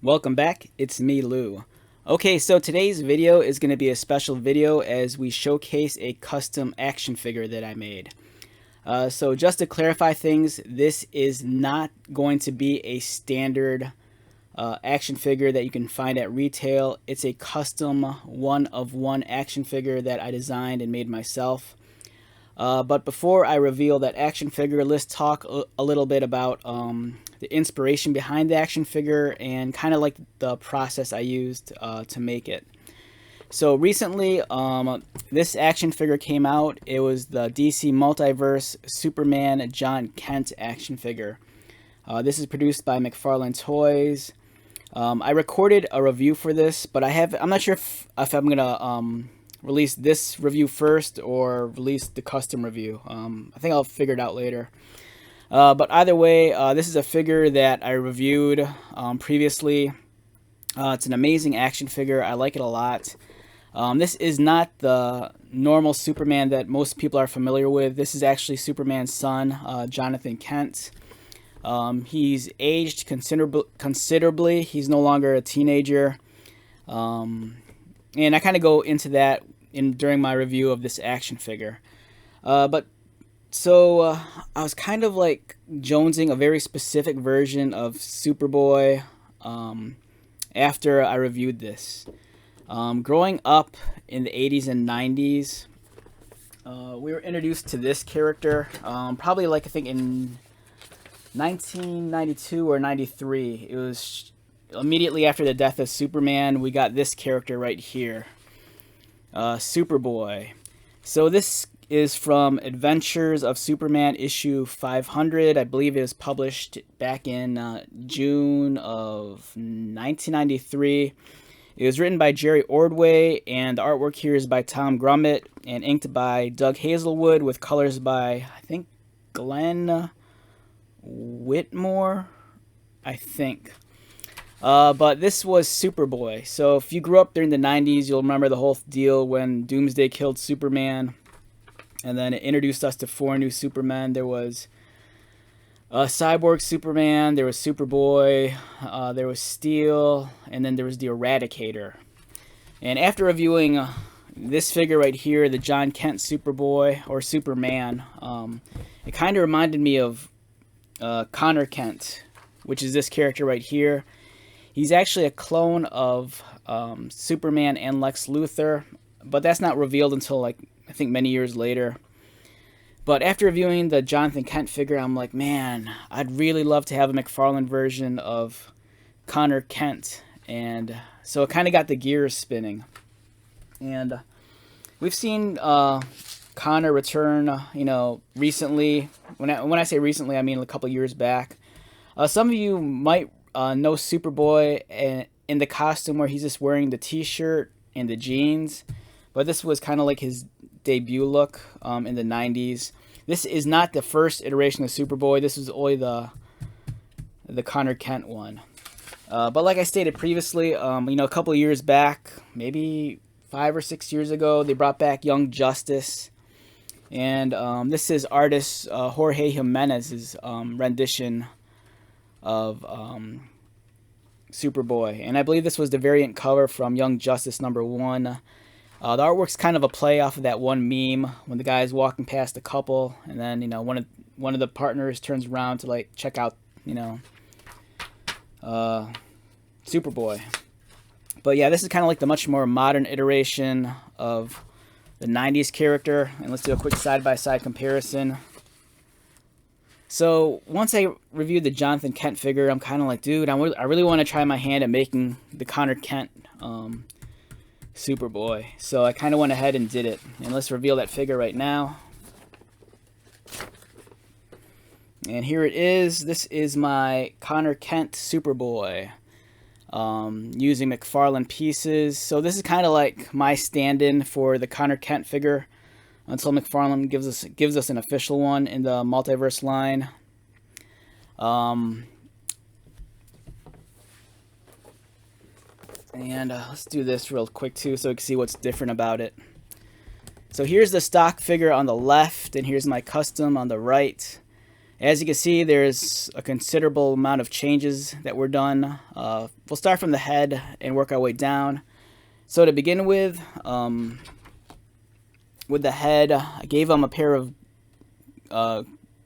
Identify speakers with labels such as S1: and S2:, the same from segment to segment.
S1: Welcome back, it's me, Lou. Okay, so today's video is going to be a special video as we showcase a custom action figure that I made. So just to clarify things, this is not going to be a standard action figure that you can find at retail. It's a custom one-of-one action figure that I designed and made myself. But before I reveal that action figure, let's talk a little bit about the inspiration behind the action figure and kind of like the process I used to make it. So recently, this action figure came out. It was the DC Multiverse Superman John Kent action figure. This is produced by McFarlane Toys. I recorded a review for this, but I'm not sure if I'm gonna release this review first or release the custom review. I think I'll figure it out later. But either way, this is a figure that I reviewed previously. It's an amazing action figure. I like it a lot. This is not the normal Superman that most people are familiar with. This is actually Superman's son, Jonathan Kent. He's aged considerably. He's no longer a teenager. And I kind of go into that during my review of this action figure. So I was kind of like jonesing a very specific version of Superboy after I reviewed this. Growing up in the 80s and 90s, we were introduced to this character probably like I think in 1992 or 93. It was immediately after the death of Superman. We got this character right here, Superboy. So this is from Adventures of Superman issue 500. I believe it was published back in June of 1993. It was written by Jerry Ordway, and the artwork here is by Tom Grummett and inked by Doug Hazelwood with colors by, I think, Glenn Whitmore, I think. But this was Superboy. So if you grew up during the 90s, you'll remember the whole deal when Doomsday killed Superman. And then it introduced us to 4 new Supermen. There was Cyborg Superman, there was Superboy, there was Steel, and then there was the Eradicator. And after reviewing this figure right here, the John Kent Superboy, or Superman, it kind of reminded me of Connor Kent, which is this character right here. He's actually a clone of Superman and Lex Luthor, but that's not revealed until like I think many years later. But after reviewing the Jonathan Kent figure, I'm like, man, I'd really love to have a McFarlane version of Connor Kent. And so it kind of got the gears spinning. And we've seen Connor return, recently. When I say recently, I mean a couple years back. Some of you might know Superboy in the costume where he's just wearing the t-shirt and the jeans. But this was kind of like his debut look in the 90s. This is not the first iteration of Superboy. This was only the Connor Kent one. But like I stated previously, a couple of years back, maybe 5 or 6 years ago, they brought back Young Justice. And this is artist Jorge Jimenez's rendition of Superboy. And I believe this was the variant cover from Young Justice #1. The artwork's kind of a play off of that one meme when the guy's walking past a couple, and then one of the partners turns around to like check out Superboy. But yeah, this is kind of like the much more modern iteration of the 90s character, and let's do a quick side-by-side comparison. So once I reviewed the Jonathan Kent figure, I'm kind of like, dude, I really want to try my hand at making the Connor Kent Superboy. So I kind of went ahead and did it. And let's reveal that figure right now. And here it is. This is my Connor Kent Superboy. Using McFarlane pieces. So this is kind of like my stand-in for the Connor Kent figure until McFarlane gives us an official one in the Multiverse line. And let's do this real quick too so we can see what's different about it. So here's the stock figure on the left, and here's my custom on the right. As you can see, there's a considerable amount of changes that were done. We'll start from the head and work our way down. So to begin with the head, I gave him a pair of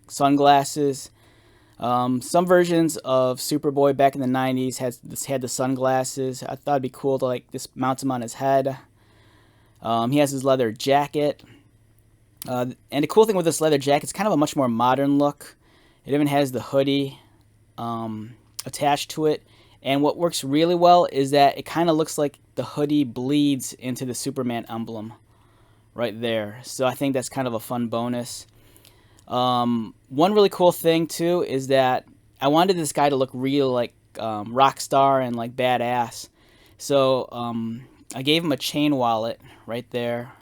S1: sunglasses. Some versions of Superboy back in the 90s had the sunglasses. I thought it'd be cool to like just mount him on his head. He has his leather jacket. And the cool thing with this leather jacket, it's kind of a much more modern look. It even has the hoodie attached to it. And what works really well is that it kind of looks like the hoodie bleeds into the Superman emblem right there. So I think that's kind of a fun bonus. One really cool thing too is that I wanted this guy to look real like rock star and like badass. So I gave him a chain wallet right there.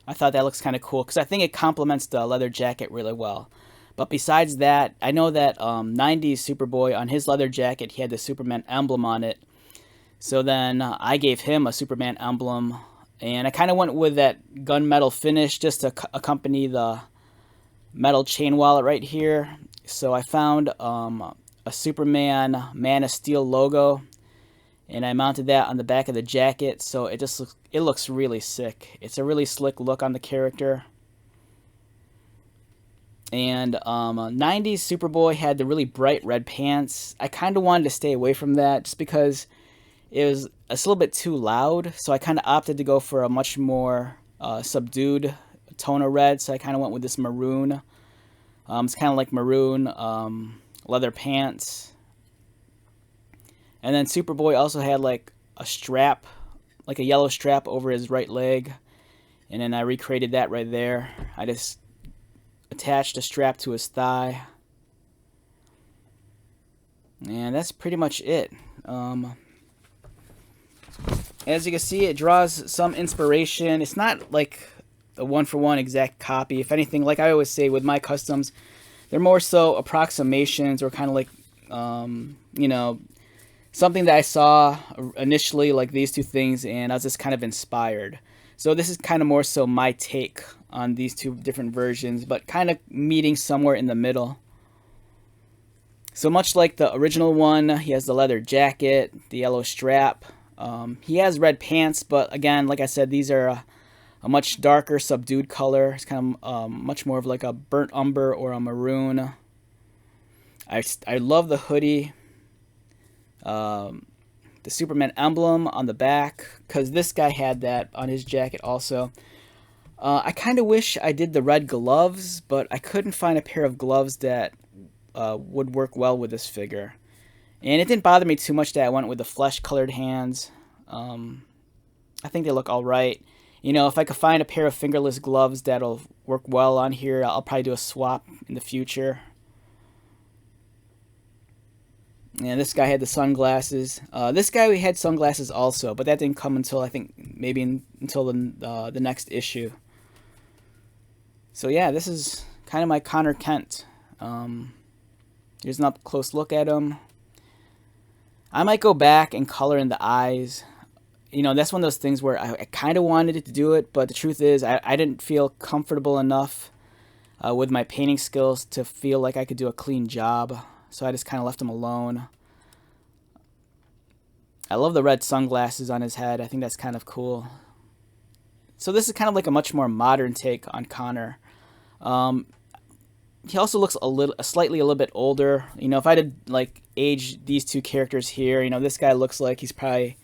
S1: I thought that looks kind of cool because I think it complements the leather jacket really well. But besides that, I know that 90s Superboy, on his leather jacket, he had the Superman emblem on it. So then I gave him a Superman emblem. And I kind of went with that gunmetal finish just to accompany the metal chain wallet right here. So I found a Superman Man of Steel logo. And I mounted that on the back of the jacket. So it looks really sick. It's a really slick look on the character. And 90s Superboy had the really bright red pants. I kind of wanted to stay away from that just because it was a little bit too loud. So I kind of opted to go for a much more subdued tone of red. So I kind of went with this maroon. It's kind of like maroon leather pants. And then Superboy also had like a strap, like a yellow strap over his right leg. And then I recreated that right there. I just attached a strap to his thigh. And that's pretty much it. As you can see, it draws some inspiration. It's not like a one-for-one exact copy. If anything, like I always say with my customs, they're more so approximations or kind of like, you know, something that I saw initially, like these two things, and I was just kind of inspired. So this is kind of more so my take on these two different versions, but kind of meeting somewhere in the middle. So much like the original one, he has the leather jacket, the yellow strap. He has red pants, but again, like I said, these are a much darker, subdued color. It's kind of much more of like a burnt umber or a maroon. I love the hoodie. The Superman emblem on the back, because this guy had that on his jacket also. I kind of wish I did the red gloves, but I couldn't find a pair of gloves that would work well with this figure. And it didn't bother me too much that I went with the flesh-colored hands. I think they look alright. You know, if I could find a pair of fingerless gloves that'll work well on here, I'll probably do a swap in the future. And this guy had the sunglasses. This guy we had sunglasses also, but that didn't come until I think maybe until the next issue. So yeah, this is kind of my Connor Kent. Here's an up close look at him. I might go back and color in the eyes. You know, that's one of those things where I kind of wanted to do it, but the truth is I didn't feel comfortable enough with my painting skills to feel like I could do a clean job. So I just kind of left him alone. I love the red sunglasses on his head. I think that's kind of cool. So this is kind of like a much more modern take on Connor. He also looks slightly a little bit older. You know, if I did like age these two characters here, you know, this guy looks like he's probably,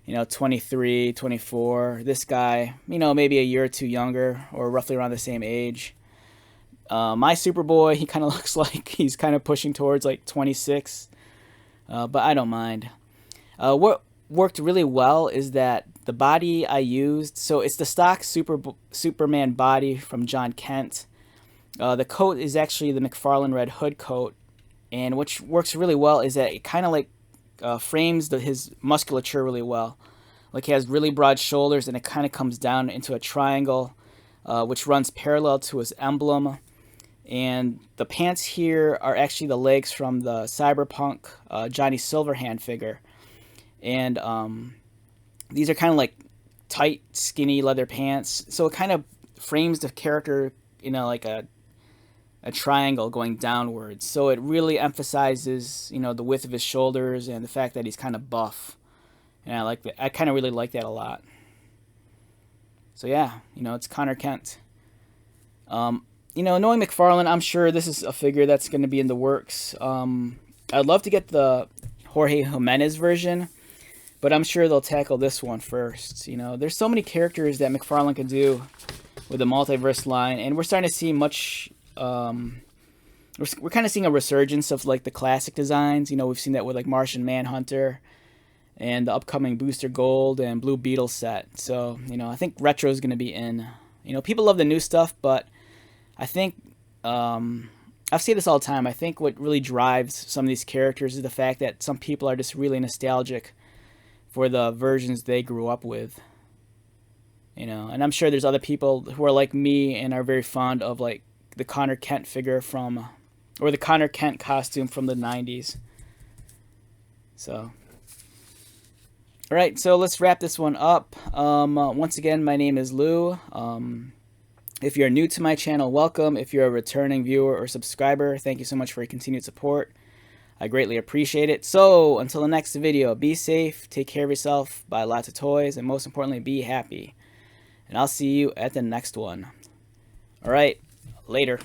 S1: you know, 23, 24. This guy, you know, maybe a year or two younger or roughly around the same age. My Superboy, he kind of looks like he's kind of pushing towards like 26, but I don't mind. What worked really well is that the body I used, so it's the stock Superman body from John Kent. The coat is actually the McFarlane red hood coat, and what works really well is that it kind of like frames his musculature really well. Like he has really broad shoulders, and it kind of comes down into a triangle, which runs parallel to his emblem. And the pants here are actually the legs from the Cyberpunk Johnny Silverhand figure. And these are kind of like tight, skinny leather pants. So it kind of frames the character, you know, like a a triangle going downwards. So it really emphasizes, you know, the width of his shoulders and the fact that he's kind of buff. And I like that. I kind of really like that a lot. So yeah, you know, it's Connor Kent. You know, knowing McFarlane, I'm sure this is a figure that's going to be in the works. I'd love to get the Jorge Jimenez version, but I'm sure they'll tackle this one first. You know, there's so many characters that McFarlane can do with the Multiverse line, and we're starting to see much. We're kind of seeing a resurgence of like the classic designs. You know, we've seen that with like Martian Manhunter and the upcoming Booster Gold and Blue Beetle set. So, you know, I think retro is going to be in. You know, people love the new stuff, but I think I've seen this all the time. I think what really drives some of these characters is the fact that some people are just really nostalgic for the versions they grew up with. You know, and I'm sure there's other people who are like me and are very fond of like the Connor Kent figure from, or the Connor Kent costume from the 90s. So, all right, so let's wrap this one up. Once again, my name is Lou. If you're new to my channel, welcome. If you're a returning viewer or subscriber, thank you so much for your continued support. I greatly appreciate it. So, until the next video, be safe, take care of yourself, buy lots of toys, and most importantly, be happy. And I'll see you at the next one. All right, later.